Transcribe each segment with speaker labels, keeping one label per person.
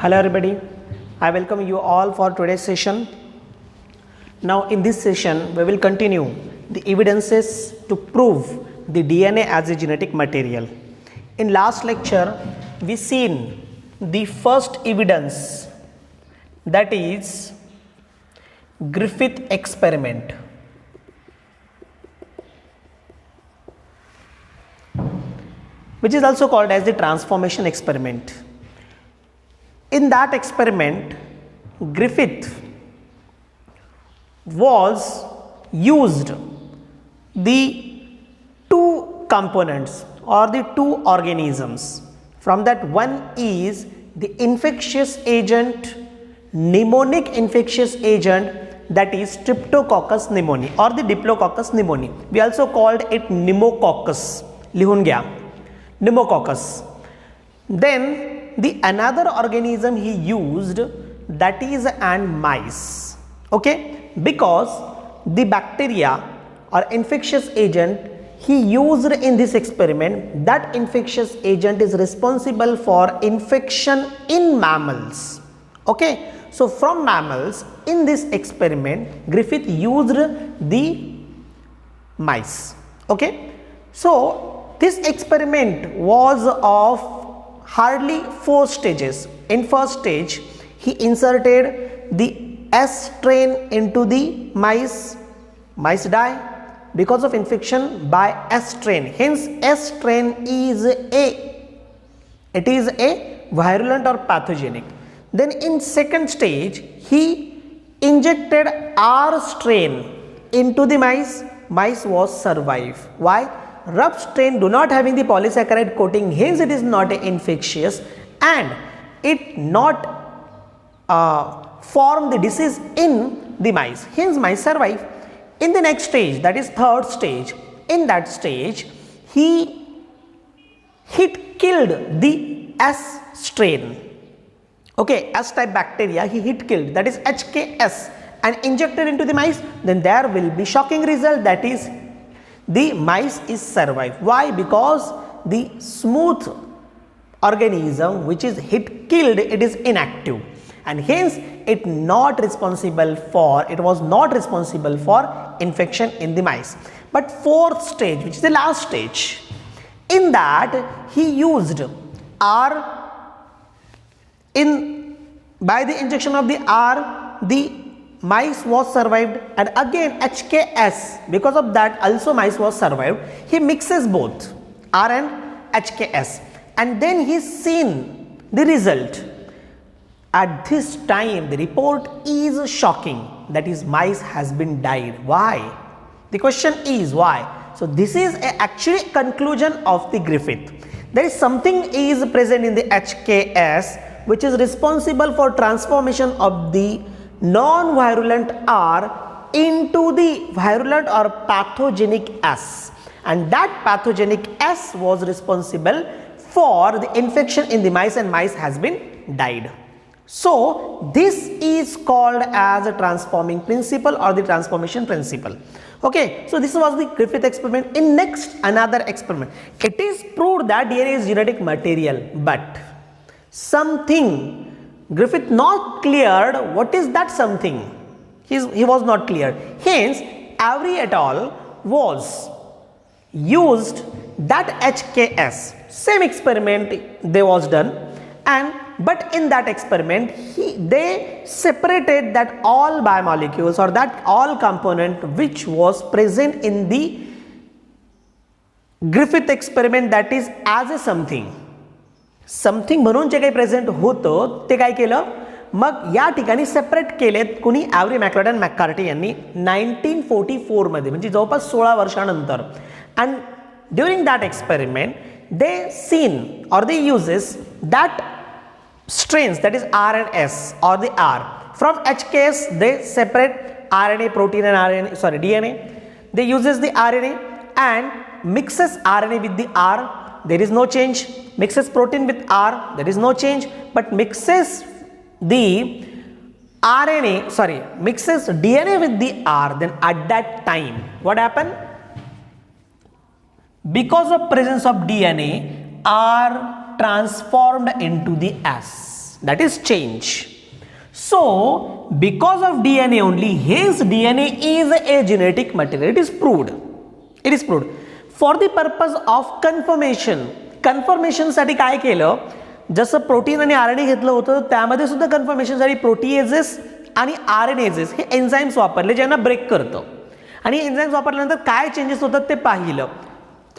Speaker 1: Hello everybody, I welcome you all for today's session. Now in this session we will continue the evidences to prove the DNA as a genetic material. In last lecture we seen the first evidence, that is Griffith experiment. Which is also called as the transformation experiment. In that experiment, Griffith was used the two components or the two organisms. From that, one is the infectious agent, pneumonic infectious agent, that is Streptococcus pneumoniae or the Diplococcus pneumoniae. We also called it pneumococcus. लिहून घ्या, pneumococcus. Then the another organism he used, that is mice. Okay, because the bacteria or infectious agent he used in this experiment, that infectious agent is responsible for infection in mammals. Okay, so from mammals in this experiment Griffith used the mice. Okay, so this experiment was of hardly 4 stages. In first stage he inserted the S strain into the mice. Mice die because of infection by S strain. Hence S strain is a virulent or pathogenic. Then in second stage he injected R strain into the mice. Mice was survive. Why? Rough strain do not having the polysaccharide coating, hence it is not infectious and it not form the disease in the mice, hence mice survive. In the next stage, that is third stage, in that stage he killed the S strain. Okay, S type bacteria he killed, that is HKS, and injected into the mice. Then there will be shocking result, that is the mice is survive. Why? Because the smooth organism which is killed, it is inactive and hence it was not responsible for infection in the mice. But fourth stage, which is the last stage, in that he used R. By the injection of the R, the mice was survived, and again HKS, because of that also mice was survived. He mixes both R and HKS and then he seen the result. At this time the report is shocking, that is mice has been died. Why? The question is why? So this is actually conclusion of the Griffith. There is something is present in the HKS which is responsible for transformation of the non-virulent R into the virulent or pathogenic S, and that pathogenic S was responsible for the infection in the mice and mice has been died. So this is called as a transforming principle or the transformation principle. Okay, so this was the Griffith experiment. In next another experiment, it is proved that DNA is genetic material, but something Griffith not cleared. What is that something? He was not clear. Hence Avery et al. Was used that HKS. Same experiment they was done, but in that experiment they separated that all biomolecules or that all component which was present in the Griffith experiment, that is as a something म्हणून जे काही present होतं ते काय केलं, मग या ठिकाणी सेपरेट केलेत कुणी, ॲव्हरी मॅकलॉड अँड मॅककार्टी यांनी 1944 मध्ये, म्हणजे जवळपास 16 वर्षानंतर. And during that experiment they seen or they uses that strains, that is R and S or the R. From HKS they separate RNA, protein and RNA, sorry DNA. They uses the RNA and mixes RNA with the R. There is no change. Mixes protein with R, there is no change, but mixes the mixes DNA with the R. Then at that time what happened? Because of presence of DNA, R transformed into the S. that is change. So because of DNA only, his DNA is a genetic material. It is proved. It is proved. For the purpose of confirmation, confirmation साठी काय केलं, जसं protein आणि RNA घेतलं होतं त्यामध्ये सुद्धा कन्फर्मेशनसाठी proteases आणि आरएनएजेस हे एन्झाईम्स वापरले ज्यांना ब्रेक करतं. आणि एन्झाईम्स वापरल्यानंतर काय चेंजेस होतात ते पाहिलं.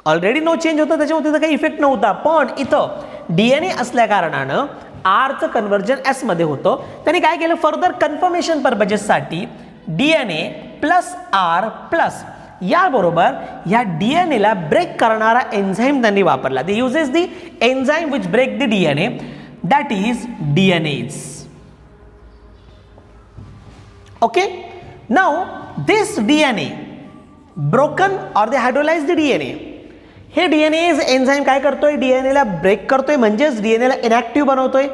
Speaker 1: ऑलरेडी नो चेंज होतं, त्याच्यामध्ये काही इफेक्ट नव्हता. पण इथं डीएनए असल्या कारणानं आरचं कन्व्हर्जन एस मध्ये होतं. त्यांनी काय केलं, फर्दर कन्फर्मेशन पर्पजेससाठी डीएनए प्लस आर प्लस याबरोबर या डीएनएला ब्रेक करणारा एन्झाईम त्यांनी वापरला. They uses the enzyme which break the DNA, that is DNase. Okay, now this DNA broken or they hydrolyse the DNA. हे डीएनएज एन्झाईम काय करतोय, डीएनएला ब्रेक करतोय, म्हणजेच डीएनएला इनॅक्टिव्ह बनवतोय.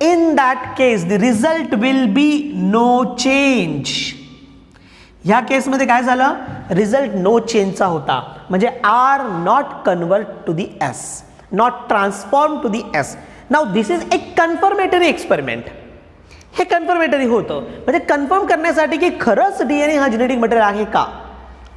Speaker 1: In that case the result will be no change. ह्या केसमध्ये काय झालं, रिझल्ट नो चेंजचा होता. म्हणजे R not convert to the S, not transform to the S. Now this is a confirmatory experiment. हे कन्फर्मेटरी होतं, म्हणजे कन्फर्म करण्यासाठी की खरंच डीएनए हा जेनेटिक मटेरियल आहे का.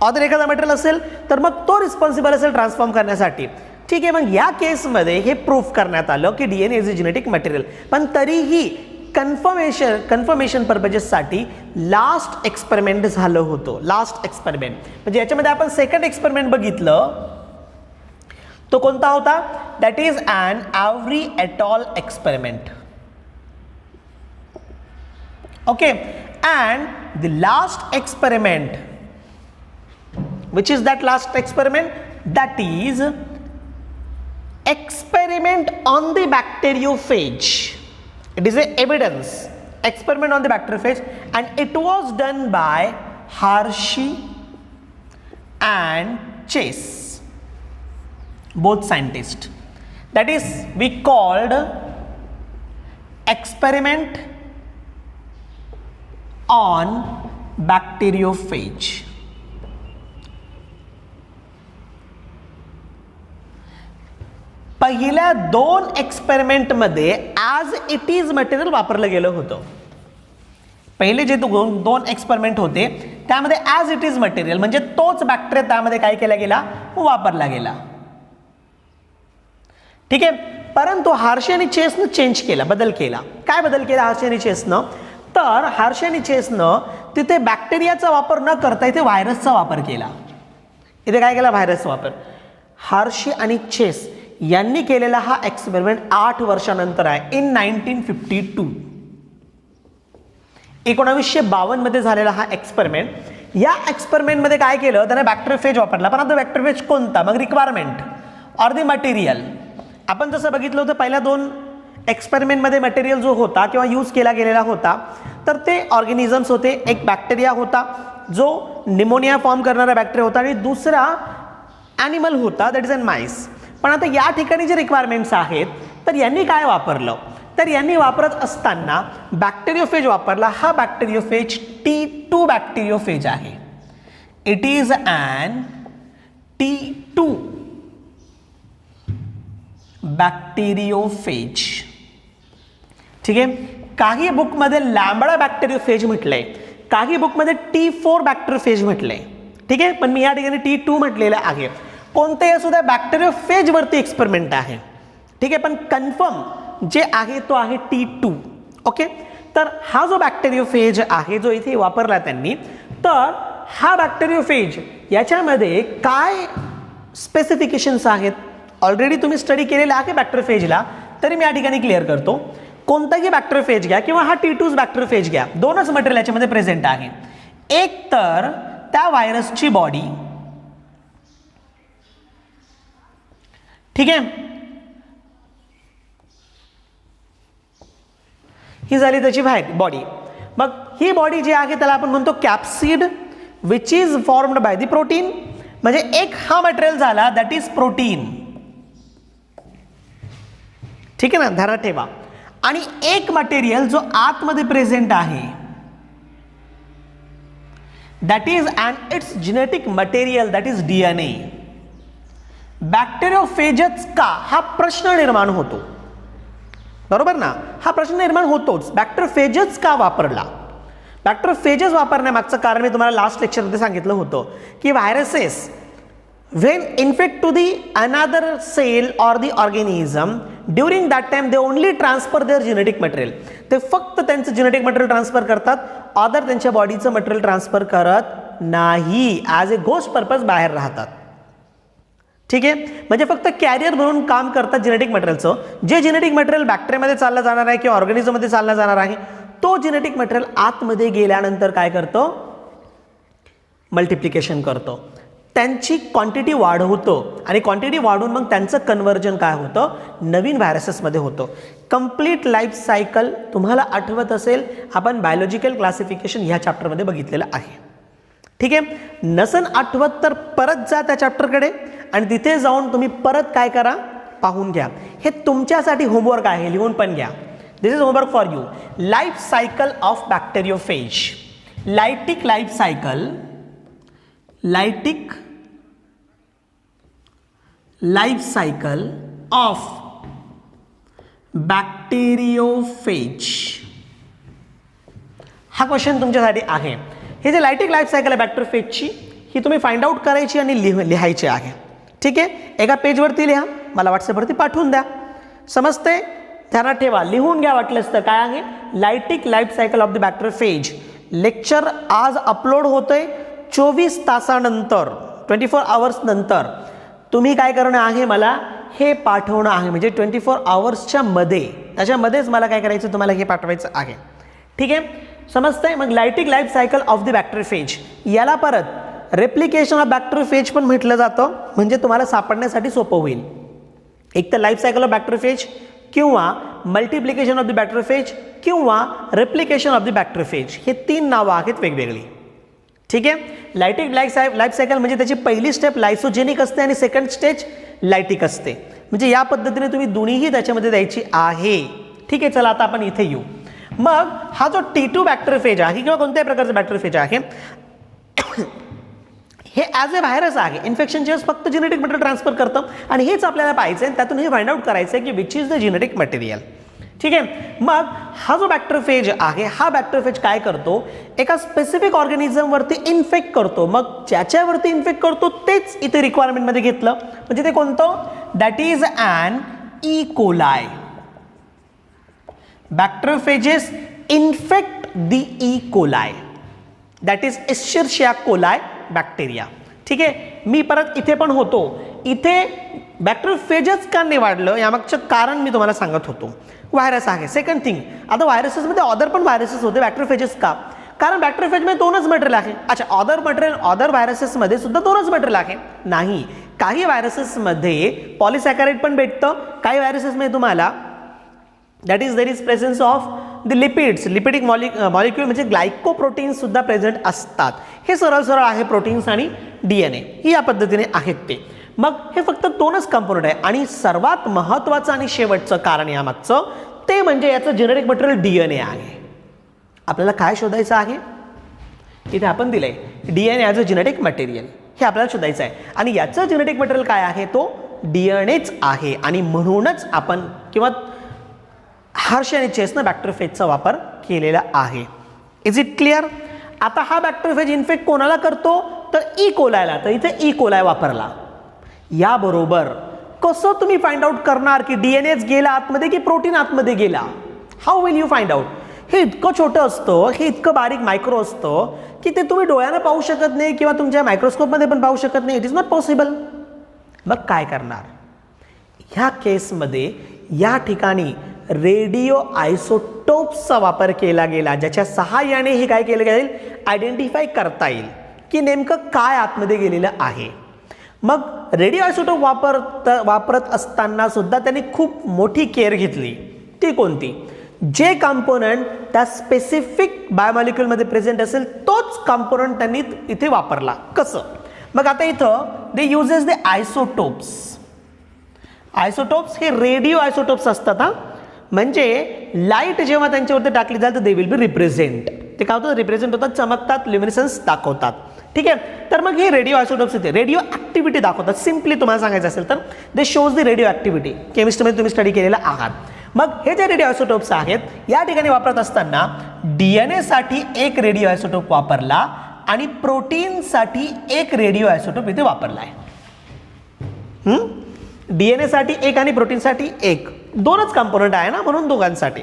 Speaker 1: अदर एखादा मटेरियल असेल तर मग तो रिस्पॉन्सिबल असेल ट्रान्सफॉर्म करण्यासाठी. ठीक आहे, मग या केसमध्ये हे प्रूफ करण्यात आलं की DNA is a genetic material. पण तरीही कन्फर्मेशन पर्पजेससाठी लास्ट एक्सपेरिमेंट झालं होतं. लास्ट एक्सपेरिमेंट म्हणजे याच्यामध्ये आपण सेकंड एक्सपेरिमेंट बघितलं, तो कोणता होता, that is an Avery et al experiment. Okay, and the last experiment which is that last experiment, that is experiment on the bacteriophage. It is a evidence experiment on the bacteriophage and it was done by Hershey and Chase, both scientists. That is we called experiment on bacteriophage. पहिल्या दोन एक्सपेरिमेंटमध्ये as it is material वापरलं गेलं होतं. पहिले जे दोन experiment होते त्यामध्ये ॲज इट इज मटेरियल म्हणजे तोच बॅक्टेरिया त्यामध्ये काय केला गेला, वापरला गेला. ठीक आहे, परंतु हार्शे आणि चेसनं चेंज केला, बदल केला. काय बदल केला हार्शे आणि चेसनं, तर हार्शे आणि चेसनं तिथे बॅक्टेरियाचा वापर न करता इथे व्हायरसचा वापर केला. इथे काय केला, व्हायरसचा वापर. हार्शे आणि चेस यांनी केलेला हा एक्सपेरिमेंट 8 वर्षानंतर आहे, इन 1952. 1952 मध्ये झालेला हा एक्सपेरिमेंट. या एक्सपेरिमेंटमध्ये काय केलं, त्याने बॅक्टेरियोफेज वापरला. पण आता बॅक्टेरियोफेज कोणता, मग रिक्वायरमेंट ऑर द मटेरियल. आपण जसं बघितलं होतं पहिल्या दोन एक्सपेरिमेंटमध्ये मटेरियल जो होता किंवा यूज केला गेलेला होता तर ते ऑर्गॅनिझम्स होते. एक बॅक्टेरिया होता जो निमोनिया फॉर्म करणारा बॅक्टेरिया होता आणि दुसरा ॲनिमल होता, दॅट इज अन माईस. पण आता या ठिकाणी जे रिक्वायरमेंट्स आहेत तर यांनी काय वापरलं, तर यांनी वापरत असताना बॅक्टेरियोफेज वापरला. हा बॅक्टेरियोफेज T2 बॅक्टेरियोफेज आहे. It is an T2 bacteriophage. ठीक आहे, काही बुकमध्ये लॅम्बडा बॅक्टेरियोफेज म्हटलंय, काही बुकमध्ये T4 बॅक्टेरियोफेज म्हटलंय. ठीक आहे, पण मी या ठिकाणी T2 म्हटलेलं आहे. कोणतेही असू द्या बॅक्टेरियोफेज वरती एक्सपेरिमेंट आहे. ठीक आहे, पण कन्फर्म जे आहे तो आहे T2. ओके, तर हा जो बॅक्टेरियोफेज आहे जो इथे वापरला त्यांनी, तर हा बॅक्टेरियोफेज याच्यामध्ये काय स्पेसिफिकेशन्स आहेत ऑलरेडी तुम्ही स्टडी केलेला आहे बॅक्टेरियोफेजला, तरी मी या ठिकाणी क्लिअर करतो. कोणताही बॅक्टेरियोफेज घ्या किंवा हा T2 बॅक्टेरियोफेज घ्या, दोनच मटेरियल याच्यामध्ये प्रेझेंट आहे. एक तर त्या व्हायरसची बॉडी, ठीक आहे, ही झाली त्याची बॉडी. मग ही बॉडी जी आहे त्याला आपण म्हणतो capsid which is formed by the protein. म्हणजे एक हा मटेरियल झाला दॅट इज प्रोटीन. ठीक आहे ना, ध्यानात ठेवा. आणि एक मटेरियल जो आतमध्ये प्रेझेंट आहे that is and it's genetic material that is DNA. बॅक्टेरियोफेजच का हा प्रश्न निर्माण होतो. बरोबर ना. हा प्रश्न निर्माण होतोच, बॅक्टेरियोफेजेस का वापरला. बॅक्टेरियोफेजेस वापरण्यामागचं कारण मी तुम्हाला लास्ट लेक्चरमध्ये सांगितलं होतं की viruses when infect to the another cell or the organism, during that time they only transfer their genetic material. ते फक्त त्यांचं जेनेटिक मटेरियल ट्रान्सफर करतात, अदर त्यांच्या बॉडीचं मटेरियल ट्रान्सफर करत नाही, ॲज ए घोस्ट पर्पज बाहेर राहतात. ठीक आहे, म्हणजे फक्त कॅरियर म्हणून काम करतात जेनेटिक मटेरियलचं. जे जेनेटिक मटेरियल बॅक्टेरियामध्ये चाललं जाणार आहे किंवा ऑर्गॅनिझममध्ये चाललं जाणार आहे, तो जेनेटिक मटेरियल आतमध्ये गेल्यानंतर काय करतो, मल्टिप्लिकेशन करतो, त्यांची क्वांटिटी वाढवतो आणि क्वांटिटी वाढून मग त्यांचं कन्व्हर्जन काय होतं, नवीन व्हायरसेसमध्ये होतं. कंप्लीट लाईफ सायकल तुम्हाला आठवत असेल, आपण बायोलॉजिकल क्लासिफिकेशन ह्या चॅप्टरमध्ये बघितलेलं आहे. ठीक आहे, नसन आठवत तर परत जा त्या चॅप्टरकडे आणि तिथे जाऊन तुम्ही परत काय करा, पाहून घ्या. हे तुमच्यासाठी होमवर्क आहे, लिहून पण घ्या. This is homework for you. Life cycle of bacteriophage, lytic life cycle, lytic life cycle of bacteriophage. हा क्वेश्चन तुमच्यासाठी आहे. हे जे लायटिक लाईफ सायकल आहे बॅक्टेरियोफेजची, ही तुम्ही फाइंड आउट करायची आणि लिहायची आहे. ठीक आहे, एका पेजवरती लिहा, मला व्हॉट्सअपवरती पाठवून द्या. समजते, ध्यानात ठेवा, लिहून घ्या वाटलंच तर. काय आहे lytic life cycle of the bacteriophage. Lecture आज अपलोड होतंय 24 तासानंतर, 24 आवर्स नंतर. तुम्ही काय करणं आहे, मला हे पाठवणं आहे, म्हणजे 24 आवर्सच्या मध्ये, त्याच्यामध्येच मला काय करायचं, तुम्हाला हे पाठवायचं आहे. ठीक आहे, समजतंय. मग लायटिक लाईफ सायकल ऑफ द बॅक्टेरियोफेज, याला परत रेप्लिकेशन ऑफ बॅक्टेरियोफेज पण म्हटलं जातं, म्हणजे तुम्हाला सापडण्यासाठी सोपं होईल. एक तर लाईफ सायकल ऑफ बॅक्टेरियोफेज किंवा मल्टिप्लिकेशन ऑफ द बॅक्टेरियोफेज किंवा रेप्लिकेशन ऑफ द बॅक्टेरियोफेज, हे 3 नावं आहेत वेगवेगळी. ठीक आहे, लायटिक लाईफ सायकल म्हणजे त्याची पहिली स्टेप लायसोजेनिक असते आणि सेकंड स्टेज लायटिक असते. म्हणजे या पद्धतीने तुम्ही दोन्हीही त्याच्यामध्ये द्यायची आहे. ठीक आहे, चला आता आपण इथे येऊ. मग हा जो T2 बॅक्टेरियोफेज आहे किंवा कोणत्याही प्रकारचं बॅक्टेरियोफेज आहे, हे ॲज ए व्हायरस आहे. इन्फेक्शनच्या वेळेस फक्त जेनेटिक मटेरियल ट्रान्सफर करतं आणि हेच आपल्याला पाहायचं आहे. त्यातून हे फाइंड आउट करायचं आहे की which is the genetic material. ठीक आहे, मग हा जो बॅक्टेरियोफेज आहे, हा बॅक्टेरियोफेज काय करतो, एका स्पेसिफिक ऑर्गॅनिझमवरती इन्फेक्ट करतो. मग ज्याच्यावरती इन्फेक्ट करतो तेच इथे रिक्वायरमेंटमध्ये घेतलं, म्हणजे ते कोणतं, that is an E coli. Bacteriophages infect the E coli, that is Escherichia coli bacteria. ठीक आहे, मी परत इथे पण होतो. इथे बॅक्टेरियोफेजेस का निवडलं यामागचं कारण मी तुम्हाला सांगत होतो. व्हायरस आहे. सेकंड थिंग, आता व्हायरसेसमध्ये अदर पण व्हायरसेस होते, बॅक्टेरियोफेजेस का, कारण बॅक्टेरियोफेजमध्ये 2च मटेरियल आहे. अच्छा, अदर व्हायरसेसमध्ये सुद्धा 2च मटेरियल आहे नाही. काही व्हायरसेसमध्ये पॉलिसॅकॅराइड पण भेटतं, काही व्हायरसेसमध्ये तुम्हाला that is there is presence of the lipids, lipidic molecule म्हणजे ग्लायकोप्रोटीन्स सुद्धा प्रेझेंट असतात. हे सरळ आहे, प्रोटीन्स आणि DNA ही या पद्धतीने आहेत ते. मग हे फक्त 2च कंपोनंट आहे. आणि सर्वात महत्त्वाचं आणि शेवटचं कारण यामागचं ते म्हणजे याचं जेनेटिक मटेरियल DNA आहे. आपल्याला काय शोधायचं आहे, इथे आपण दिलंय DNA as a genetic material, हे आपल्याला शोधायचं आहे. आणि याचं जेनेटिक मटेरियल काय आहे, तो DNAच आहे. आणि म्हणूनच आपण किंवा हार्शी आणि चेसनं बॅक्टेरियोफेजचा वापर केलेला आहे. Is it clear. आता हा बॅक्टेरियोफेज इन्फेक्ट कोणाला करतो, तर ई कोलायला. तर इथे ई कोलाय वापरला. याबरोबर कसं तुम्ही फाइंड आउट करणार की DNAच गेला आतमध्ये की प्रोटीन आतमध्ये गेला, how will you find out. हे इतकं छोटं असतं, हे इतकं बारीक मायक्रो असतं की ते तुम्ही डोळ्यानं पाहू शकत नाही किंवा तुमच्या मायक्रोस्कोपमध्ये पण पाहू शकत नाही. It is not possible. मग काय करणार, ह्या केसमध्ये या ठिकाणी रेडिओ आयसोटोप्सचा वापर केला गेला, ज्याच्या सहाय्याने हे काय केलं जाईल, आयडेंटिफाय करता येईल की नेमकं काय आतमध्ये गेलेलं आहे. मग रेडिओ आयसोटोप वापरत असताना सुद्धा त्यांनी खूप मोठी केअर घेतली. ती कोणती, जे कंपोनंट त्या स्पेसिफिक बायोमॉलिक्यूलमध्ये प्रेझेंट असेल तोच कंपोनंट त्यांनी इथे वापरला. कसं, मग आता इथं दे युजेस द आयसोटोप्स. आयसोटोप्स हे रेडिओ आयसोटोप्स असतात. म्हणजे लाईट जेव्हा त्यांच्यावरती टाकली जाईल तर दे विल बी रिप्रेझेंट. ते काय होतं, रिप्रेझेंट होतात, चमकतात, ल्युमिनेसन्स दाखवतात. ठीक आहे, तर मग हे रेडिओ आयसोटोप्स येते, रेडिओ ॲक्टिव्हिटी दाखवतात. सिम्पली तुम्हाला सांगायचं असेल तर they shows the radioactivity. केमिस्ट्रीमध्ये तुम्ही स्टडी केलेला आहात. मग हे जे रेडिओ आयसोटोप्स आहेत या ठिकाणी वापरत असताना DNA साठी एक रेडिओ आयसोटोप वापरला आणि प्रोटीनसाठी एक रेडिओ आयसोटोप इथे वापरला आहे. DNA साठी एक आणि प्रोटीनसाठी एक, दोनच कंपोनंट आहे ना, म्हणून दोघांसाठी.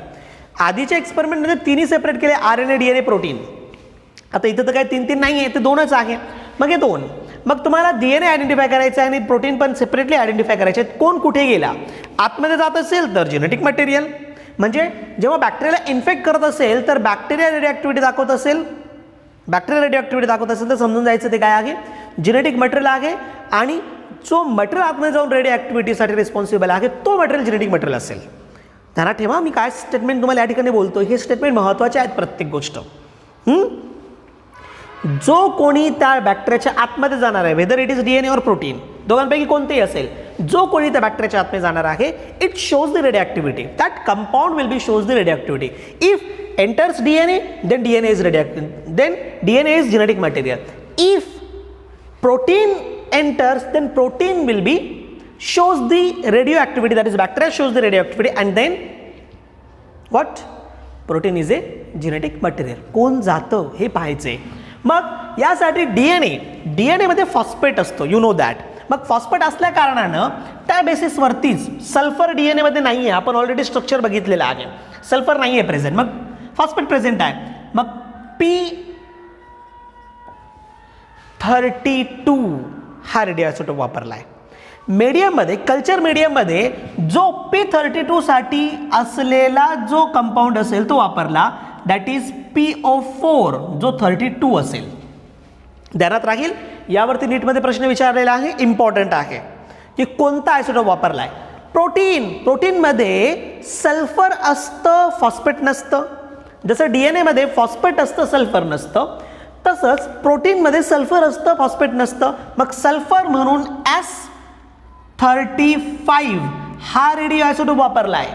Speaker 1: आधीच्या एक्सपेरिमेंटमध्ये तिन्ही सेपरेट केले, RNA DNA प्रोटीन. आता इथे तर काय तीन तीन नाही आहे, ते दोनच आहे. मग हे दोन, मग तुम्हाला DNA आयडेंटिफाय करायचं आहे आणि प्रोटीन पण सेपरेटली आयडेंटिफाय करायचे आहेत. कोण कुठे गेला, आतमध्ये जात असेल तर जेनेटिक मटेरियल, म्हणजे जेव्हा बॅक्टेरियाला इन्फेक्ट करत असेल तर बॅक्टेरिया रेडिओ दाखवत असेल, तर समजून जायचं ते काय आहे, जेनेटिक मटेरियल आहे. आणि जो मटेरियल आतमध्ये जाऊन रेडिओ ॲक्टिव्हिटीसाठी रिस्पॉन्सिबल आहे तो मटेरियल जेनेटिक मटेरियल असेल. त्यांना ठेवा, मी काय स्टेटमेंट तुम्हाला या ठिकाणी बोलतो, हे स्टेटमेंट महत्त्वाचे आहेत प्रत्येक गोष्ट. जो कोणी त्या बॅक्टेरियाच्या आतमध्ये जाणार आहे, वेदर इट इज DNA और प्रोटीन, दोघांपैकी कोणतेही असेल, जो कोणी त्या बॅक्टेरियाच्या आतमध्ये जाणार आहे, it shows the radio activity. That compound will be shows the radio activity. If enters DNA, then DNA is radioactive, then DNA is genetic material. If protein enters, then protein will be shows the radioactivity, that is bacteria shows the radioactivity, and then what? Protein is a genetic material. कोण जातं हे पाहायचे. मग यासाठी DNA मध्ये phosphate असतो, you know that. मग phosphate असल्या कारणानं त्या बेसिसवरतीच सल्फर DNA मध्ये नाही आहे, आपण ऑलरेडी स्ट्रक्चर बघितलेलं आहे, सल्फर नाही आहे प्रेझेंट, मग फॉस्फेट प्रेझेंट आहे. मग P32 हा रेडिओ आयसोटोप वापरला आहे. मीडियममध्ये, कल्चर मीडियममध्ये जो P32 साठी असलेला जो कंपाऊंड असेल तो वापरला, दॅट इज PO4, जो 32 असेल. ध्यानात राहील, यावरती नीटमध्ये प्रश्न विचारलेला आहे, इम्पॉर्टंट आहे की कोणता आयसोटोप वापरला आहे. प्रोटीनमध्ये सल्फर असतं, फॉस्फेट नसतं. जसं DNA मध्ये फॉस्फेट असतं, सल्फर नसतं, तसंच प्रोटीनमध्ये सल्फर असतं, फॉस्फेट नसतं. मग सल्फर म्हणून S35 हा रेडिओ आयसोटोप वापरला आहे.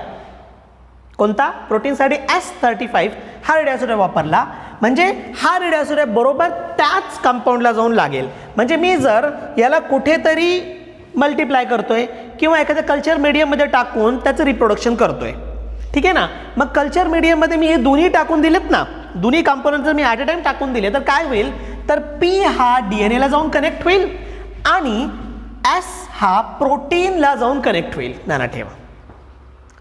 Speaker 1: कोणता? प्रोटीनसाठी S35 हा रेडिओ आयसोटोप वापरला. म्हणजे हा रेडिओ आयसोटोप बरोबर त्याच कंपाऊंडला जाऊन लागेल. म्हणजे मी जर याला कुठेतरी मल्टिप्लाय करतोय किंवा एखाद्या कल्चर मीडियममध्ये टाकून त्याचं रिप्रोडक्शन करतोय, ठीक आहे ना. मग कल्चर मीडियममध्ये मी हे दोन्ही टाकून दिलेत ना, दोन्ही कंपोनंट जर मी ॲट अ टाइम टाकून दिले तर काय होईल, तर P हा DNA ला जाऊन कनेक्ट होईल आणि S हा प्रोटीनला जाऊन कनेक्ट होईल. ध्यानात ठेवा,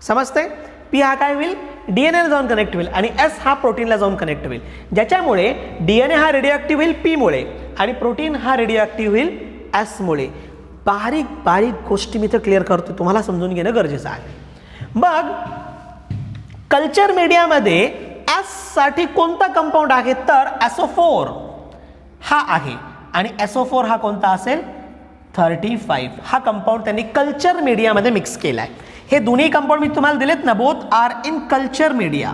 Speaker 1: समजतंय. P हा काय होईल, DNA ला जाऊन कनेक्ट होईल आणि S हा प्रोटीनला जाऊन कनेक्ट होईल, ज्याच्यामुळे DNA हा रेडिओ होईल P मुळे आणि प्रोटीन हा रेडिओ होईल S मुळे. बारीक बारीक गोष्टी मी तर क्लिअर करतो, तुम्हाला समजून घेणं गरजेचं आहे. मग कल्चर मीडियामध्ये S साठी कोणता कंपाऊंड आहे, तर SO4 हा आहे आणि SO4 हा कोणता असेल, 35 हा कंपाऊंड त्यांनी कल्चर मीडियामध्ये मिक्स केला आहे. हे दोन्ही कंपाऊंड मी तुम्हाला दिलेत ना, both are in culture media.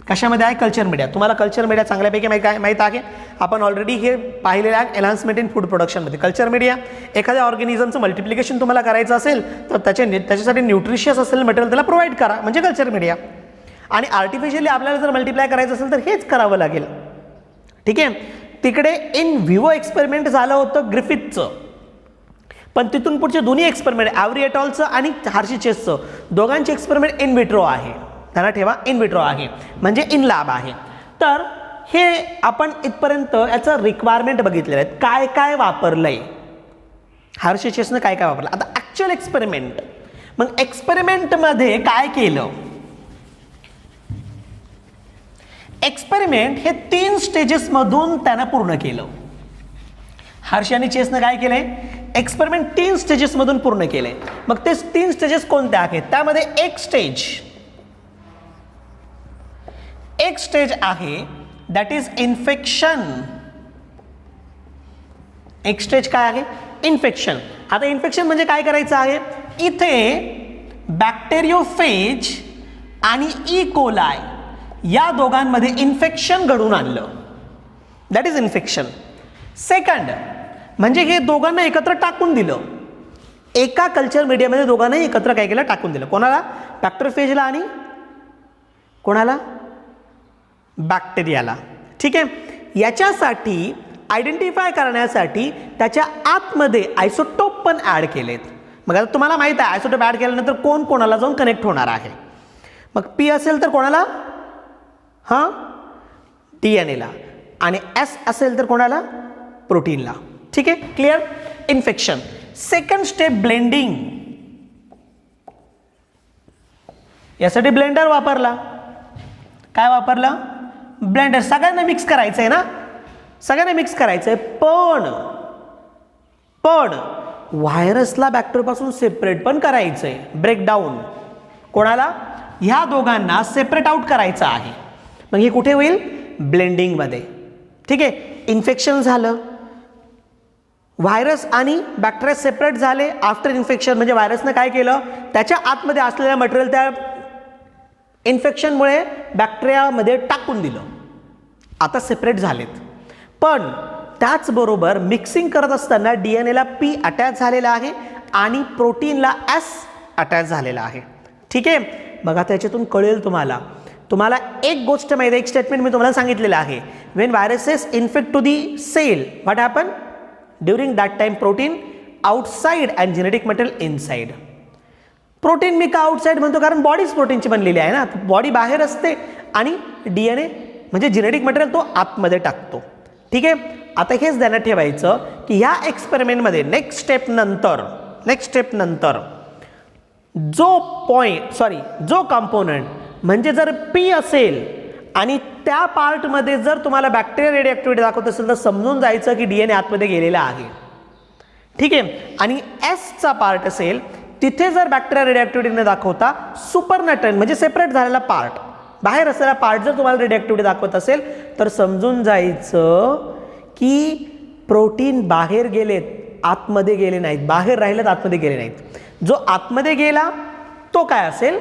Speaker 1: कशामध्ये आहे, कल्चर मीडिया. तुम्हाला कल्चर मीडिया चांगल्यापैकी माहीत आहे, आपण ऑलरेडी हे पाहिलेलं आहे एनहान्समेंट इन फूड प्रोडक्शनमध्ये. कल्चर मीडिया, एखाद्या ऑर्गॅनिझमचं मल्टिप्लिकेशन तुम्हाला करायचं असेल तर त्याच्यासाठी न्यूट्रिशियस असलेलं मटेरियल त्याला प्रोव्हाइड करा, म्हणजे कल्चर मीडिया. आणि आर्टिफिशियली आपल्याला जर मल्टिप्लाय करायचं असेल तर हेच करावं लागेल, ठीक आहे. तिकडे इन व्हिवो एक्सपेरिमेंट झालं होतं ग्रिफिथचं, पण तिथून पुढचे दोन्ही एक्सपेरिमेंट, ॲव्हरी एटॉलचं आणि हार्शीचेसचं, दोघांचे एक्सपेरिमेंट इन विट्रो आहे. त्यांना ठेवा, इन विट्रो आहे म्हणजे इन लॅब आहे. तर हे आपण इथपर्यंत याचं रिक्वायरमेंट बघितलेलं आहे, काय काय वापरलंय हार्शीचेसनं, काय काय वापरलं. आता ॲक्च्युअल एक्सपेरिमेंट, मग एक्सपेरिमेंटमध्ये काय केलं, एक्सपेरिमेंट हे 3 स्टेजेसमधून त्यानं पूर्ण केलं. हार्शी आणि चेसनं काय केलंय, एक्सपेरिमेंट 3 स्टेजेसमधून पूर्ण केलंय. मग ते 3 स्टेजेस कोणत्या आहेत, त्यामध्ये एक स्टेज आहे दॅट इज इन्फेक्शन. एक स्टेज काय आहे, इन्फेक्शन. आता इन्फेक्शन म्हणजे काय करायचं आहे, इथे बॅक्टेरियोफेज आणि ई कोलाय या दोघांमध्ये इन्फेक्शन घडून आणलं, दॅट इज इन्फेक्शन. सेकंड म्हणजे हे दोघांना एकत्र टाकून दिलं, एका कल्चर मीडियामध्ये दोघांनाही एकत्र काय केलं, टाकून दिलं. कोणाला, बॅक्टेरियोफेजला आणि कोणाला, बॅक्टेरियाला, ठीक आहे. याच्यासाठी आयडेंटिफाय करण्यासाठी त्याच्या आतमध्ये आयसोटोप पण ॲड केलेत. मग आता तुम्हाला माहित आहे आयसोटोप ॲड केल्यानंतर कोण कोणाला जाऊन कनेक्ट होणार आहे. मग पी असेल तर कोणाला, हां DNA ला, आणि एस असेल तर कोणाला, प्रोटीनला. ठीक आहे, clear. Infection. Second step blending. यासाठी ब्लेंडर वापरला. काय वापरला, ब्लेंडर. सगळ्यांना मिक्स करायचंय ना, सगळ्यांना मिक्स करायचंय, पण व्हायरसला बॅक्टेरियापासून सेपरेट पण करायचंय. ब्रेकडाऊन. कोणाला, ह्या दोघांना सेपरेट आउट करायचं आहे. मग हे कुठे होईल, ब्लेंडिंग मध्ये. ठीक आहे, इन्फेक्शन झालं, व्हायरस आणि बॅक्टेरिया सेपरेट झाले आफ्टर इन्फेक्शन. म्हणजे व्हायरसनं काय केलं, त्याच्या आतमध्ये असलेलं मटेरियल त्या इन्फेक्शनमुळे बॅक्टेरियामध्ये टाकून दिलं. आता सेपरेट झालेत. पण त्याचबरोबर मिक्सिंग करत असताना DNA ला P अटॅच झालेला आहे आणि प्रोटीनला S अटॅच झालेला आहे. ठीक आहे, बघा त्याच्यातून कळेल तुम्हाला एक गोष्ट माहिती आहे, एक स्टेटमेंट मी तुम्हाला सांगितलेलं आहे. When viruses infect to the cell, what happen during that time, protein outside and genetic material inside. Protein मी का आउटसाइड म्हणतो, कारण बॉडीच प्रोटीनची बनलेली आहे ना, बॉडी बाहेर असते आणि DNA म्हणजे जेनेटिक मटेरियल तो आतमध्ये टाकतो. ठीक आहे, आता हेच ध्यानात ठेवायचं की ह्या एक्सपेरिमेंटमध्ये नेक्स्ट स्टेप नंतर जो कंपोनंट म्हणजे जर P असेल आणि त्या पार्टमध्ये जर तुम्हाला बॅक्टेरिया रेडिओ दाखवत असेल तर समजून जायचं की DNA आतमध्ये गेलेला आहे. ठीक आहे, आणि S चा पार्ट असेल तिथे जर बॅक्टेरिया रेडिओ न दाखवता सुपरनॅटन म्हणजे सेपरेट झालेला पार्ट, बाहेर असलेला पार्ट जर तुम्हाला रेडिओ दाखवत असेल तर समजून जायचं की प्रोटीन बाहेर गेलेत, आतमध्ये गेले नाहीत, बाहेर राहिलेत, आतमध्ये गेले नाहीत. जो आतमध्ये गेला तो काय असेल,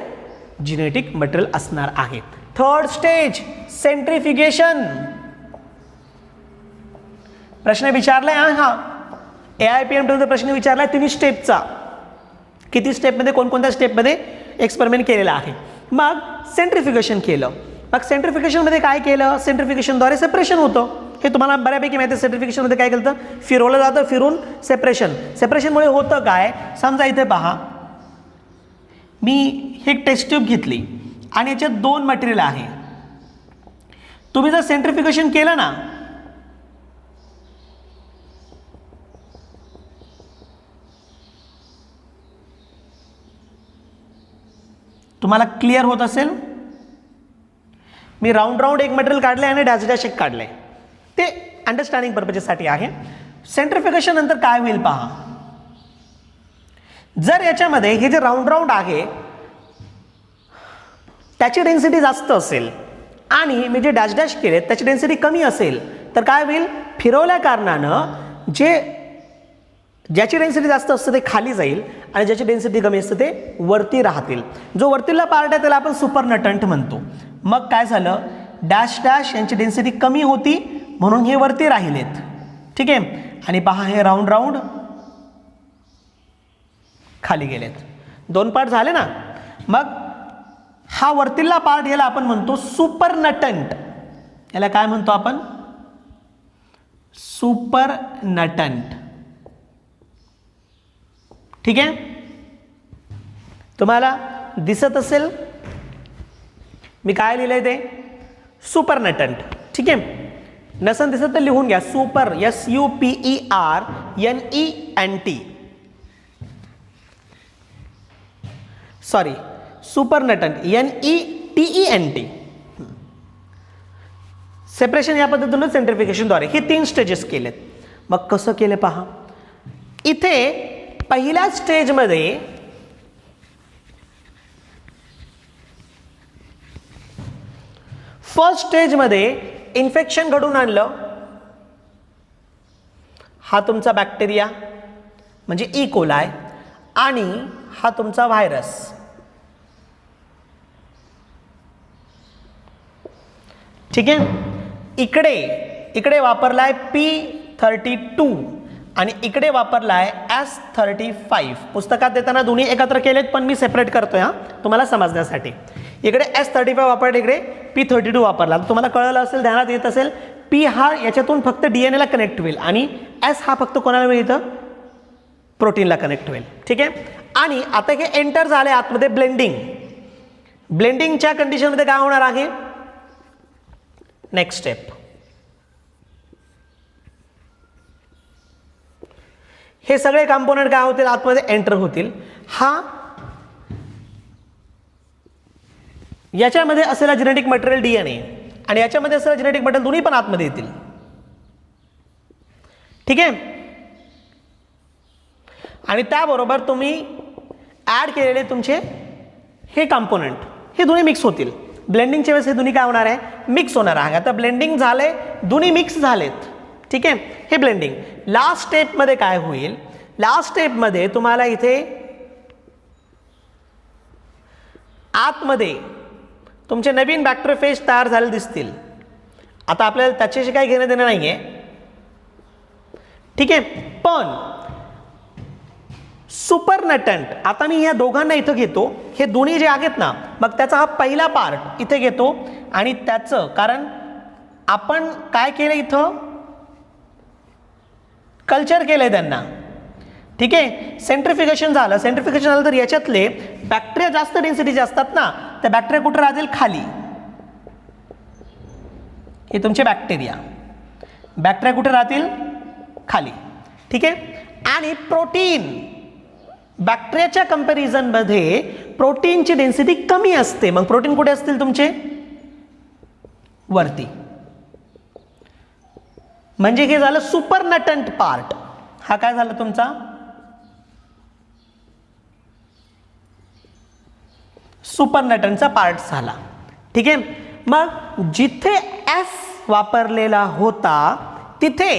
Speaker 1: जेनेटिक मटेरियल असणार आहे. Third stage, centrifugation. प्रश्न विचारलाय हा AIPM प्रश्न विचारलाय 3 स्टेपचा. किती स्टेपमध्ये, कोणकोणत्या स्टेपमध्ये एक्सपेरिमेंट केलेला आहे. मग सेंट्रीफ्युगेशन केलं. मग सेंट्रीफ्युगेशनमध्ये काय केलं, सेंट्रीफ्युगेशनद्वारे सेपरेशन होतं. हे तुम्हाला बऱ्यापैकी माहिती आहे. सेंट्रीफ्युगेशनमध्ये काय केलं, फिरवलं जातं, फिरून सेपरेशनमुळे होतं काय, समजा इथे पहा, मी हे एक टेस्ट ट्यूब घेतली आणि याच्यात 2 मटेरियल आहे. तुम्ही जर सेंट्रीफ्युगेशन केलं ना, तुम्हाला क्लिअर होत असेल. मी राऊंड एक मटेरियल काढलंय आणि डॅश एक काढलंय, ते अंडरस्टँडिंग पर्पजसाठी आहे. सेंट्रीफ्युगेशन नंतर काय होईल पहा, जर याच्यामध्ये हे जे राऊंड आहे त्याची डेन्सिटी जास्त असेल आणि मी जे डॅश केले त्याची डेन्सिटी कमी असेल तर काय होईल, फिरवल्या कारणानं ज्याची डेन्सिटी जास्त असते ते खाली जाईल आणि ज्याची डेन्सिटी कमी असते ते वरती राहतील. जो वरतीला पार्ट आहे त्याला आपण सुपरनटंट म्हणतो. मग काय झालं, डॅश यांची डेन्सिटी कमी होती म्हणून हे वरती राहिलेत. ठीक आहे, आणि पहा हे राऊंड खाली गेलेत. 2 पार्ट झाले ना. मग हा वरतीला पार्ट याला आपण म्हणतो सुपरनटंट. याला काय म्हणतो आपण, सुपरनटंट. ठीक आहे, तुम्हाला दिसत असेल मी काय लिहिलंय ते, सुपरनटंट. ठीक आहे, नसन दिसत तर लिहून घ्या, super, SUPERNENT. Sorry, supernatant NETENT. Separation या पद्धतीने सेंट्रीफ्युगेशनद्वारे हे 3 स्टेजेस केलेत. मग कसं केलं पहा, इथे पहिल्या स्टेजमध्ये फर्स्ट स्टेजमध्ये इन्फेक्शन घडून आणलं. हा तुमचा बॅक्टेरिया म्हणजे ई कोलाय आणि हा तुमचा व्हायरस. ठीक आहे, इकडे वापरलाय P32 आणि इकडे वापरलाय S35. पुस्तकात देताना दोन्ही एकत्र केलेत पण मी सेपरेट करतोय हा तुम्हाला समजण्यासाठी. इकडे S35 वापरला, इकडे P32 वापरला. तुम्हाला कळलं असेल, ध्यानात येत असेल, P हा याच्यातून फक्त DNA ला कनेक्ट होईल आणि S हा फक्त कोणाला मिळतं, प्रोटीनला कनेक्ट होईल. ठीक आहे, आणि आता हे एंटर झाले आतमध्ये ब्लेंडिंग. ब्लेंडिंगच्या कंडिशनमध्ये काय होणार आहे? नेक्स्ट स्टेप, हे सगळे कंपोनंट काय होतील? आतमध्ये एंटर होतील. हा याच्यामध्ये असलेला जेनेटिक मटेरियल डीएनए आणि याच्यामध्ये असलेला जेनेटिक मटेरियल दोन्ही पण आतमध्ये येतील. ठीक आहे. आणि त्याबरोबर तुम्ही ऍड केलेले तुमचे हे कंपोनंट हे दोन्ही मिक्स होतील. ब्लेंडिंगच्या वेळेस हे दोन्ही काय होणार आहे? मिक्स होणार आहे. आता ब्लेंडिंग झाले, दोन्ही मिक्स झालेत. ठीक आहे, हे ब्लेंडिंग. लास्ट स्टेपमध्ये काय होईल? लास्ट स्टेपमध्ये तुम्हाला इथे आतमध्ये तुमचे नवीन बॅक्टेरियोफेज तयार झाले दिसतील. आता आपल्याला त्याच्याशी काही घेणं देणं नाही आहे. ठीक आहे, पण सुपरनटंट, आता मी या दोघांना इथं घेतो, हे दोन्ही जे आहेत ना, मग त्याचा हा पहिला पार्ट इथे घेतो आणि त्याचं, कारण आपण काय केलं इथं? कल्चर केलंय त्यांना. ठीक आहे, सेंट्रिफिकेशन झालं. सेंट्रिफिकेशन झालं तर याच्यातले बॅक्टेरिया जास्त डेन्सिटीचे असतात ना, त्या बॅक्टेरिया कुठे राहतील? खाली. हे तुमचे बॅक्टेरिया कुठे राहतील? खाली. ठीक आहे. आणि प्रोटीन, बॅक्टेरियाच्या कंपॅरिझनमध्ये प्रोटीनची डेन्सिटी कमी असते. मग प्रोटीन कुठे असतील तुमचे? वरती. म्हणजे हे झालं सुपरनटंट पार्ट. हा काय झाला तुमचा? सुपरनटंटचा पार्ट झाला. ठीक आहे. मग जिथे एस वापरलेला होता तिथे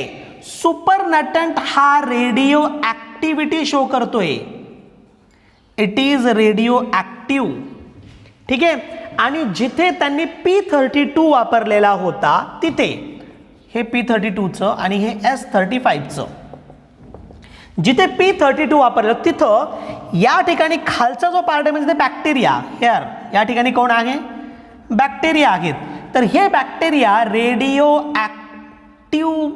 Speaker 1: सुपरनटंट हा रेडिओ ऍक्टिव्हिटी शो करतोय. It is radio active. ठीक आहे. आणि जिथे त्यांनी P32 वापरलेला होता तिथे हे P32चं आणि हे S35चं, जिथे P32 वापरलं तिथं या ठिकाणी खालचा जो पार्ट आहे म्हणजे बॅक्टेरिया, हेअर या ठिकाणी कोण आहे? बॅक्टेरिया आहेत. तर हे बॅक्टेरिया रेडिओ ऍक्टिव्ह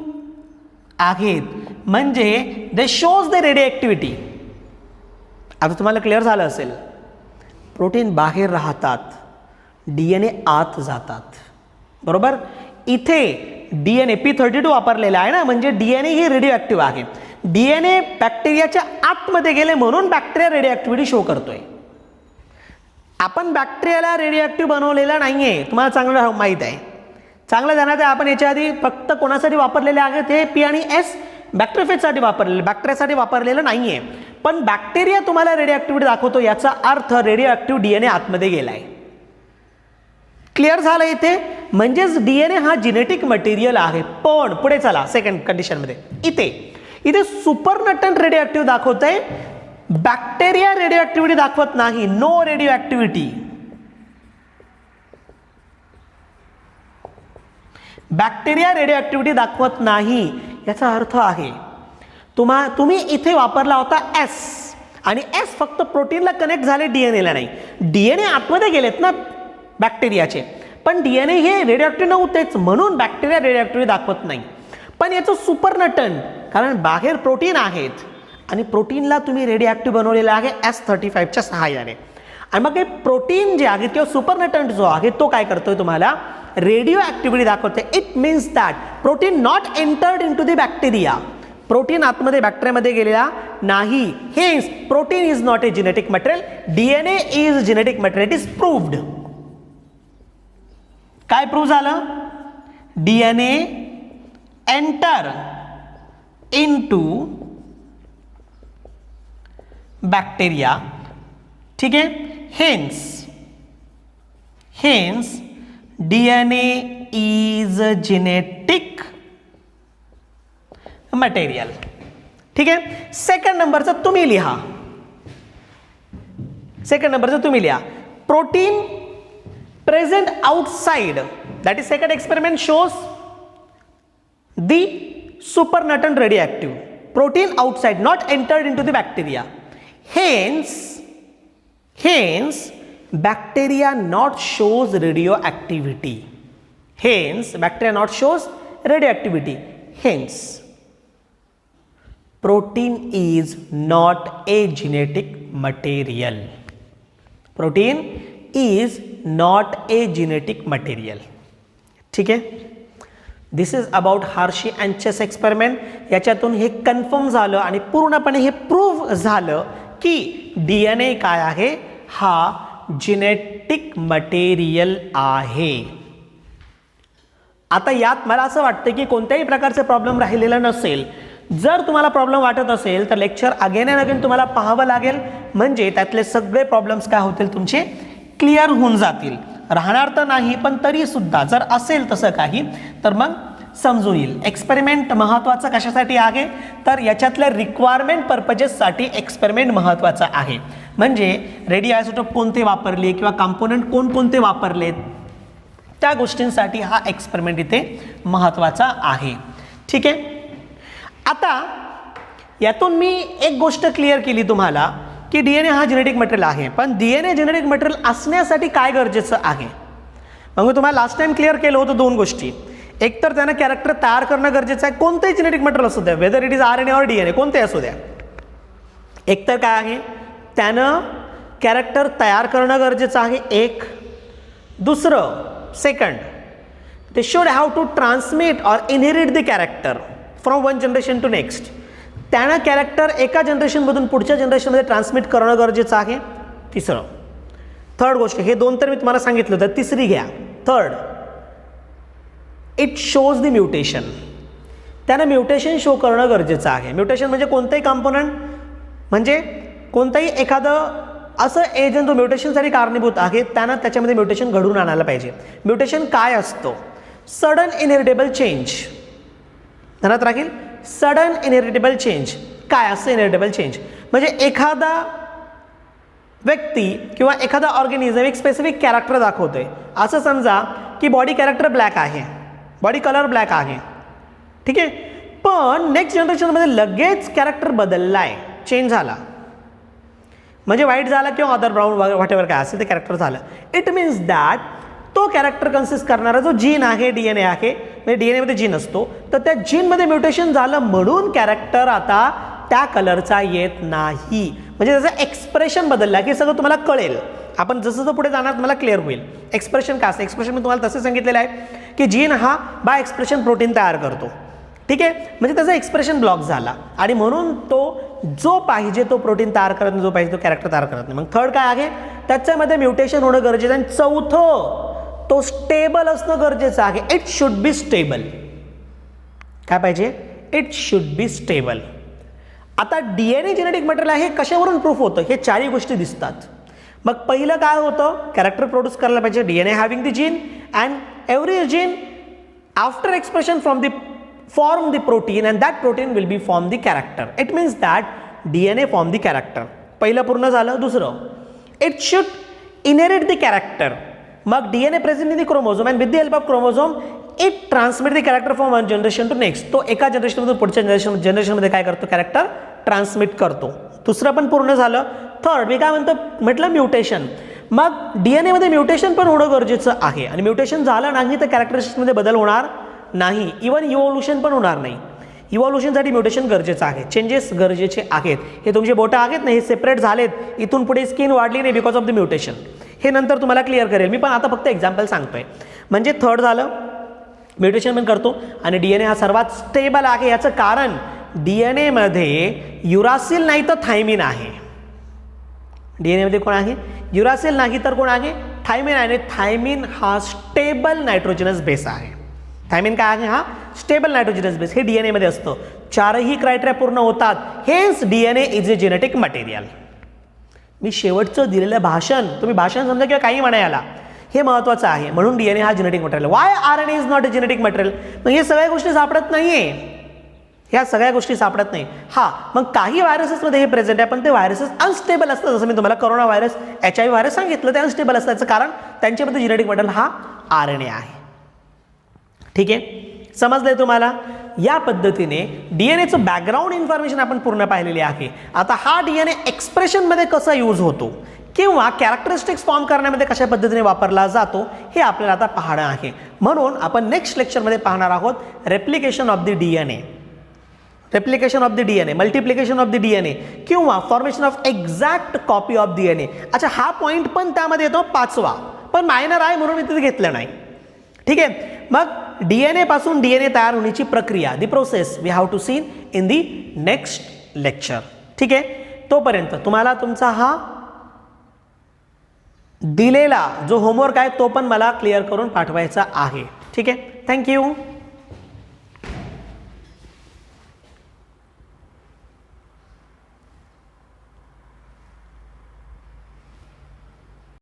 Speaker 1: आहेत, म्हणजे दे शोज द रेडिओ ऍक्टिव्हिटी. आता तुम्हाला क्लिअर झालं असेल, प्रोटीन बाहेर राहतात, डीएनए आत जातात. बरोबर. इथे डीएनए P32 वापरलेला आहे ना, म्हणजे डीएनए ही रेडिओ ऍक्टिव्ह आहे. डीएनए बॅक्टेरियाच्या आतमध्ये गेले म्हणून बॅक्टेरिया रेडिओ ऍक्टिव्हिटी शो करतोय. आपण बॅक्टेरियाला रेडिओ ऍक्टिव्ह बनवलेला नाहीये, तुम्हाला चांगलं माहित आहे. चांगलं जाणार आहे. आपण याच्या आधी फक्त कोणासाठी वापरलेले आहेत? हे P आणि S बॅक्टेरियोफेजसाठी वापरलेले, बॅक्टेरियासाठी वापरलेलं नाहीये. पण बॅक्टेरिया तुम्हाला रेडिओ ऍक्टिव्हिटी दाखवतो, याचा अर्थ रेडिओ ऍक्टिव्ह डीएनए आतमध्ये गेलाय. क्लिअर झालं इथे? म्हणजेच डीएनए हा जेनेटिक मटेरियल आहे. पण पुढे चला सेकंड कंडिशन मध्ये. इथे सुपरनटंट रेडिओ ऍक्टिव्ह दाखवतंय, बॅक्टेरिया रेडिओ ऍक्टिव्हिटी दाखवत नाही. No radioactivity. Bacteria radioactivity दाखवत नाही. याचा अर्थ आहे तुम्ही इथे वापरला होता S, आणि S फक्त प्रोटीनला कनेक्ट झाले, डीएनएला नाही. डीएनए आतमध्ये गेलेत ना बॅक्टेरियाचे, पण डीएनए हे रेडिओ ऍक्टिव्ह नव्हतेच, म्हणून बॅक्टेरिया रेडिओ ऍक्टिव्हिटी दाखवत नाही. पण याचं सुपरनटंट, कारण बाहेर प्रोटीन आहेत आणि प्रोटीनला तुम्ही रेडिओ ऍक्टिव्ह बनवलेला आहे S35च्या सहाय्याने. आणि मग हे प्रोटीन जे आहे किंवा सुपरनटंट जो आहे तो काय करतोय? तुम्हाला रेडिओ ऍक्टिव्हिटी दाखवते. It means that protein not entered into the bacteria. Protein आतमध्ये बॅक्टेरियामध्ये गेलेला नाही. Hence protein is not a genetic material, DNA is genetic material. It is proved. काय प्रूव्ह झालं? DNA enter into bacteria. ठीक आहे. Hence DNA is genetic material. ठीक आहे. सेकंड नंबरचं तुम्ही लिहा. Protein present outside, that is second experiment shows the supernatant radio protein outside, not entered into the bacteria. Hence bacteria not shows radioactivity. Hence protein is not a genetic material. Protein is not a genetic material. ठीक आहे. This is about Hershey and Chase experiment. याच्यातून हे confirm झालं आणि पूर्णपणे हे prove झालं की DNA काय आहे, हा जेनेटिक मटेरियल आहे. आता यात मला असं वाटतं की कोणत्याही प्रकारचे प्रॉब्लेम राहिलेला नसेल. जर तुम्हाला प्रॉब्लेम वाटत असेल तर लेक्चर अगेन अँड अगेन तुम्हाला पाहावं लागेल, म्हणजे त्यातले सगळे प्रॉब्लेम्स काय होतील, तुमचे क्लिअर होऊन जातील. राहणार तर नाही, पण तरी सुद्धा जर असेल तसं काही तर मग समजून येईल. एक्सपेरिमेंट महत्त्वाचं कशासाठी आहे, तर याच्यातल्या रिक्वायरमेंट पर्पजेससाठी एक्सपेरिमेंट महत्त्वाचा आहे. म्हणजे रेडिओ आयसोटोप कोणते वापरले किंवा कंपोनंट कोणकोणते वापरलेत, त्या गोष्टींसाठी हा एक्सपेरिमेंट इथे महत्त्वाचा आहे. ठीक आहे. आता यातून मी एक गोष्ट क्लिअर केली तुम्हाला की DNA हा जेनेटिक मटेरियल आहे, पण DNA जेनेटिक मटेरियल असण्यासाठी काय गरजेचं आहे. मग मी तुम्हाला लास्ट टाइम क्लिअर केलं होतं दोन गोष्टी. एक तर त्यानं कॅरेक्टर तयार करणं गरजेचं आहे, कोणतेही जेनेटिक मटेरियल असू द्या, वेदर इट इज RNA और DNA, कोणते असू द्या. एक तर काय आहे, त्यानं कॅरेक्टर तयार करणं गरजेचं आहे एक. दुसरं, second, they should have to transmit or inherit the character from one generation to next. त्यानं कॅरेक्टर एका जनरेशनमधून पुढच्या जनरेशनमध्ये ट्रान्समिट करणं गरजेचं आहे. तिसरं, थर्ड गोष्ट, हे दोन तर मी तुम्हाला सांगितलं होतं, तिसरी घ्या, third, it shows the mutation. त्यानं म्युटेशन शो करणं गरजेचं आहे. म्युटेशन म्हणजे कोणतंही कंपोनंट, म्हणजे कोणतंही एखादं असं एजंट जो म्युटेशनसाठी कारणीभूत आहे, त्यानं त्याच्यामध्ये म्युटेशन घडवून आणायला पाहिजे. म्युटेशन काय असतो, सडन इनहेरिटेबल चेंज. ध्यानात राहील, सडन इनहेरिटेबल चेंज. काय असं इनहेरिटेबल चेंज, म्हणजे एखादा व्यक्ती किंवा एखादा ऑर्गॅनिझम एक स्पेसिफिक कॅरेक्टर दाखवतोय. असं समजा की बॉडी कॅरेक्टर ब्लॅक आहे, बॉडी कलर ब्लॅक आहे, ठीक आहे, पण नेक्स्ट जनरेशनमध्ये लगेच कॅरेक्टर बदललाय, चेंज झाला, म्हणजे व्हाईट झाला किंवा अदर ब्राऊन व्हॉट एव्हर काय असेल ते कॅरेक्टर झालं. इट मीन्स दॅट तो कॅरेक्टर कन्सिस्ट करणारा जो जीन आहे, DNA आहे, म्हणजे DNA मध्ये जीन असतो, तर त्या जीनमध्ये म्युटेशन झालं म्हणून कॅरेक्टर आता त्या कलरचा येत नाही. म्हणजे त्याचं एक्सप्रेशन बदलला की सगळं तुम्हाला कळेल. आपण जसं जसं पुढे जाणार तुम्हाला क्लिअर होईल. एक्सप्रेशन काय असतं, एक्सप्रेशन मी तुम्हाला तसं सांगितलेलं आहे की जीन हा बाय एक्सप्रेशन प्रोटीन तयार करतो. ठीक आहे, म्हणजे त्याचं एक्सप्रेशन ब्लॉक झाला आणि म्हणून तो जो पाहिजे तो प्रोटीन तयार करत नाही, जो पाहिजे तो कॅरेक्टर तयार करत नाही. मग थर्ड काय आहे, त्याच्यामध्ये म्युटेशन होणं गरजेचं आहे. आणि चौथं, तो स्टेबल असणं गरजेचं आहे. It should be stable. काय पाहिजे, इट शुड बी स्टेबल. आता DNA जेनेटिक मटेरियल आहे, कशावरून प्रूफ होतं, हे चारही गोष्टी दिसतात. मग पहिलं काय होतं, कॅरेक्टर प्रोड्यूस करायला पाहिजे, DNA having the gene and every gene after expression from the form the protein and that protein will be form the character. It means that DNA form the character. पहिलं पूर्ण झालं. दुसरं, it should inherit the character. मग DNA present in the chromosome and with the help of chromosome it transmit the character from one generation to next. तो एका जनरेशनमधून पुढच्या जनरेशनमध्ये काय करतो, कॅरेक्टर ट्रान्समिट करतो. दुसरं पण पूर्ण झालं. थर्ड, मी काय म्हणतो, म्हटलं म्युटेशन. मग DNA मध्ये म्युटेशन पण होणं गरजेचं आहे आणि म्युटेशन झालं नाही तर कॅरेक्टरिस्टिक्समध्ये बदल होणार नाही, इवन इव्हॉल्युशन पण होणार नाही. इव्हॉल्युशनसाठी म्युटेशन गरजेचं आहे, चेंजेस गरजेचे आहेत. हे तुमचे बोटं आहेत ना, हे सेपरेट झालेत, इथून पुढे स्किन वाढली नाही बिकॉज ऑफ द म्युटेशन. हे नंतर तुम्हाला क्लिअर करेल मी, पण आता फक्त एक्झाम्पल सांगतोय. म्हणजे थर्ड झालं, म्युटेशन पण करतो आणि DNA हा सर्वात स्टेबल आहे. याचं कारण DNA मध्ये युरासिल नाही तर थायमिन आहे. DNA मध्ये कोण आहे, युरासिल नाही तर कोण आहे, थायमिन आहे. थायमिन हा स्टेबल नायट्रोजनस बेस आहे. थायमिन काय आहे, हा स्टेबल नायट्रोजनस बेस. हे DNA मध्ये असतं. चारही क्रायटेरिया पूर्ण होतात. Hence DNA is a genetic material. मी शेवटचं दिलेलं भाषण, तुम्ही भाषण समजा किंवा काही म्हणा याला, हे महत्त्वाचं आहे. म्हणून DNA हा genetic material. Y RNA is not a genetic material. मग हे सगळ्या गोष्टी सापडत नाहीये, ह्या सगळ्या गोष्टी सापडत नाही. हा, मग काही व्हायरसेसमध्ये हे प्रेझेंट आहे, पण ते व्हायरसेस अनस्टेबल असतात. जसं मी तुम्हाला कोरोना व्हायरस, HIV व्हायरस सांगितलं, ते अनस्टेबल असतं. त्याचं कारण त्यांच्यामध्ये जेनेटिक मटेरियल हा RNA आहे. ठीक आहे, समजलंय तुम्हाला. या पद्धतीने DNAचं बॅकग्राऊंड इन्फॉर्मेशन आपण पूर्ण पाहिलेली आहे. आता हा DNA एक्सप्रेशनमध्ये कसा यूज होतो किंवा कॅरेक्टरिस्टिक्स फॉर्म करण्यामध्ये कशा पद्धतीने वापरला जातो हे आपल्याला आता पाहणं आहे. म्हणून आपण नेक्स्ट लेक्चरमध्ये पाहणार आहोत replication of the DNA. Replication of the DNA, multiplication of the DNA किंवा formation of exact copy of DNA. अच्छा, हा पॉईंट पण त्यामध्ये येतो 5वा, पण मायनर आहे म्हणून मी तिथे घेतलं नाही. ठीक आहे. मग DNA पासून DNA तयार होण्याची प्रक्रिया, the process we have to seen in the next lecture. ठीक आहे. तोपर्यंत तुम्हाला तुमचा हा दिलेला जो होमवर्क आहे तो पण मला क्लिअर करून पाठवायचा आहे. ठीक आहे. थँक्यू.